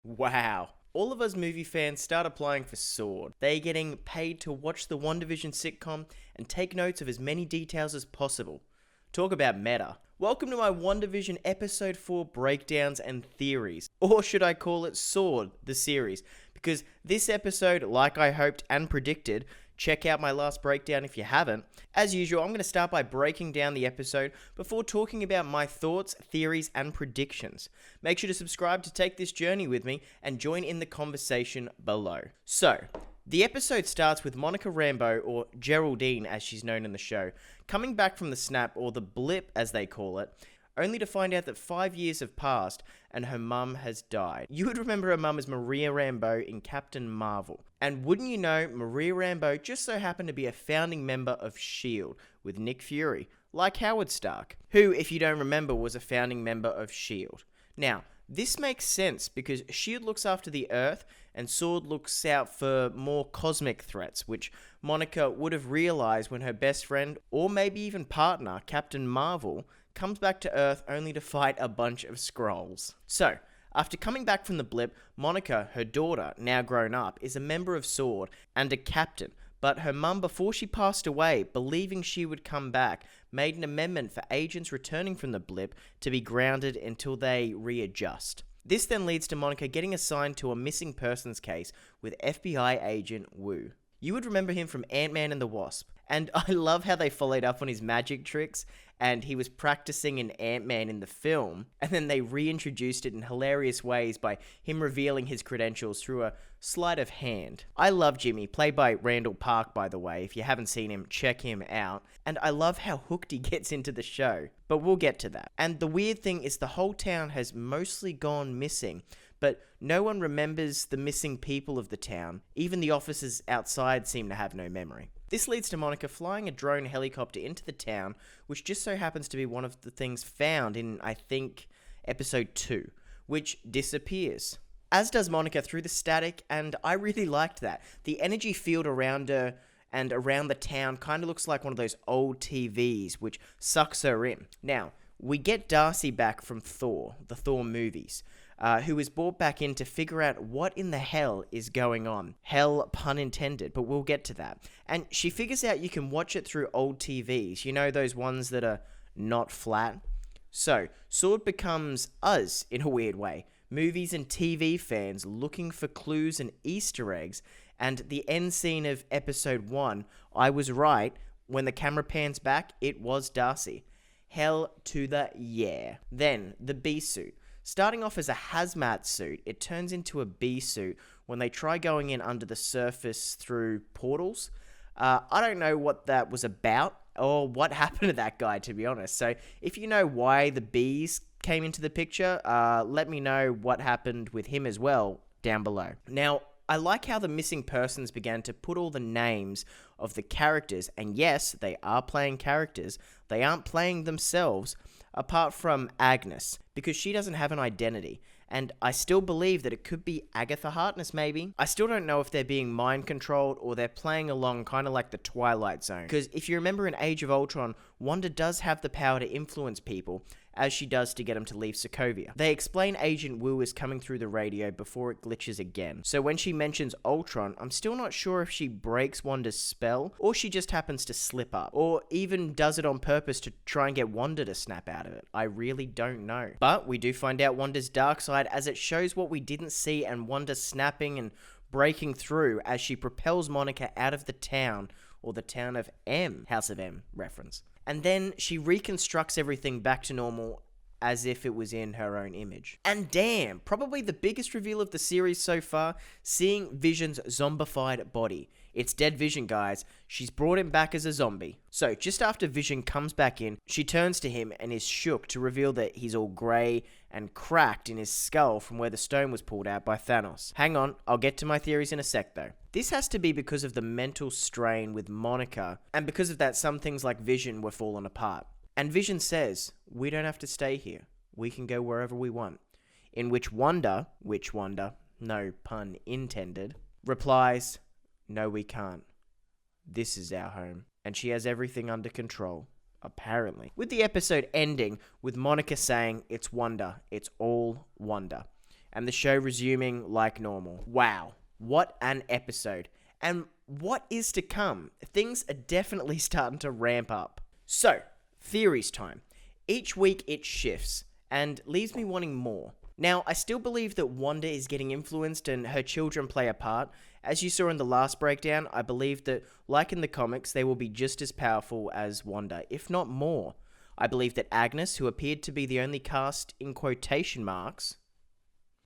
Wow. All of us movie fans start applying for Sword. They're getting paid to watch the WandaVision sitcom and take notes of as many details as possible. Talk about meta. Welcome to my WandaVision episode 4 breakdowns and theories. Or should I call it Sword, the series? Because this episode, like I hoped and predicted, check out my last breakdown if you haven't. As usual, I'm going to start by breaking down the episode before talking about my thoughts, theories, and predictions. Make sure to subscribe to take this journey with me and join in the conversation below. So, the episode starts with Monica Rambeau, or Geraldine as she's known in the show, coming back from the snap, or the blip as they call it, only to find out that 5 years have passed and her mum has died. You would remember her mum as Maria Rambeau in Captain Marvel. And wouldn't you know, Maria Rambeau just so happened to be a founding member of S.H.I.E.L.D. with Nick Fury, like Howard Stark, who, if you don't remember, was a founding member of S.H.I.E.L.D. Now, this makes sense because S.H.I.E.L.D. looks after the Earth and S.W.O.R.D. looks out for more cosmic threats, which Monica would have realized when her best friend, or maybe even partner, Captain Marvel, comes back to Earth only to fight a bunch of Skrulls. So, after coming back from the blip, Monica, her daughter, now grown up, is a member of S.W.O.R.D. and a captain, but her mum, before she passed away, believing she would come back, made an amendment for agents returning from the blip to be grounded until they readjust. This then leads to Monica getting assigned to a missing persons case with FBI agent Wu. You would remember him from Ant-Man and the Wasp, and I love how they followed up on his magic tricks, and he was practicing in Ant-Man in the film, and then they reintroduced it in hilarious ways by him revealing his credentials through a sleight of hand. I love Jimmy, played by Randall Park, by the way. If you haven't seen him, check him out. And I love how hooked he gets into the show, but we'll get to that. And the weird thing is the whole town has mostly gone missing, but no one remembers the missing people of the town. Even the officers outside seem to have no memory. This leads to Monica flying a drone helicopter into the town, which just so happens to be one of the things found in, I think, episode 2, which disappears. As does Monica through the static, and I really liked that. The energy field around her and around the town kind of looks like one of those old TVs, which sucks her in. Now, we get Darcy back from Thor, the Thor movies, who is brought back in to figure out what in the hell is going on. Hell, pun intended, but we'll get to that. And she figures out you can watch it through old TVs, you know, those ones that are not flat. So, S.W.O.R.D. becomes us in a weird way. Movies and TV fans looking for clues and Easter eggs, and the end scene of episode 1, I was right, when the camera pans back, it was Darcy. Hell to the yeah. Then, the bee suit. Starting off as a hazmat suit, it turns into a bee suit when they try going in under the surface through portals. I don't know what that was about or what happened to that guy, to be honest. So if you know why the bees came into the picture, let me know what happened with him as well down below. Now, I like how the missing persons began to put all the names of the characters, and yes, they are playing characters. They aren't playing themselves, apart from Agnes, because she doesn't have an identity. And I still believe that it could be Agatha Harkness, maybe. I still don't know if they're being mind-controlled or they're playing along kind of like the Twilight Zone. Because if you remember in Age of Ultron, Wanda does have the power to influence people, as she does to get him to leave Sokovia. They explain Agent Wu is coming through the radio before it glitches again. So when she mentions Ultron, I'm still not sure if she breaks Wanda's spell, or she just happens to slip up, or even does it on purpose to try and get Wanda to snap out of it. I really don't know. But we do find out Wanda's dark side as it shows what we didn't see, and Wanda snapping and breaking through as she propels Monica out of the town, or the town of M, House of M reference. And then she reconstructs everything back to normal as if it was in her own image. And damn, probably the biggest reveal of the series so far, seeing Vision's zombified body. It's dead Vision, guys. She's brought him back as a zombie. So, just after Vision comes back in, she turns to him and is shook to reveal that he's all grey and cracked in his skull from where the stone was pulled out by Thanos. Hang on, I'll get to my theories in a sec though. This has to be because of the mental strain with Monica, and because of that some things like Vision were falling apart. And Vision says, we don't have to stay here. We can go wherever we want. In which Wanda, no pun intended, replies, no we can't. This is our home. And she has everything under control. Apparently. With the episode ending with Monica saying, it's Wanda, it's all Wanda. and the show resuming like normal. Wow, what an episode. And what is to come? Things are definitely starting to ramp up. So, theories time. Each week it shifts, and leaves me wanting more. Now, I still believe that Wanda is getting influenced and her children play a part. As you saw in the last breakdown, I believe that, like in the comics, they will be just as powerful as Wanda, if not more. I believe that Agnes, who appeared to be the only cast in quotation marks,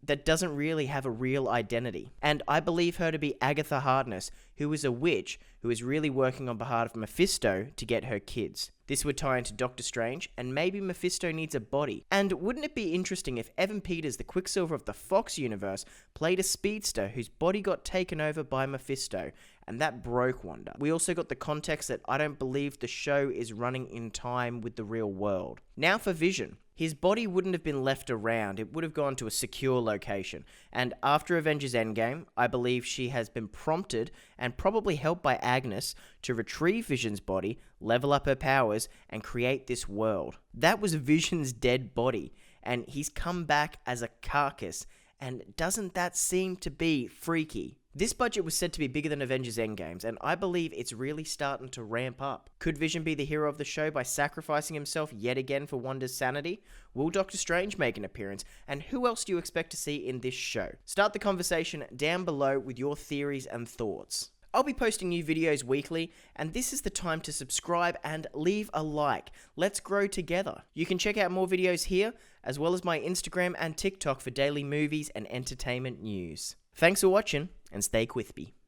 that doesn't really have a real identity. And I believe her to be Agatha Harkness, who is a witch who is really working on behalf of Mephisto to get her kids. This would tie into Doctor Strange, and maybe Mephisto needs a body. And wouldn't it be interesting if Evan Peters, the Quicksilver of the Fox universe, played a speedster whose body got taken over by Mephisto, and that broke Wanda. We also got the context that I don't believe the show is running in time with the real world. Now for Vision. His body wouldn't have been left around, it would have gone to a secure location. And after Avengers Endgame, I believe she has been prompted and probably helped by Agnes to retrieve Vision's body, level up her powers, and create this world. That was Vision's dead body, and he's come back as a carcass, and doesn't that seem to be freaky? This budget was said to be bigger than Avengers Endgames, and I believe it's really starting to ramp up. Could Vision be the hero of the show by sacrificing himself yet again for Wanda's sanity? Will Doctor Strange make an appearance? And who else do you expect to see in this show? Start the conversation down below with your theories and thoughts. I'll be posting new videos weekly, and this is the time to subscribe and leave a like. Let's grow together. You can check out more videos here, as well as my Instagram and TikTok for daily movies and entertainment news. Thanks for watching, and stay quispy.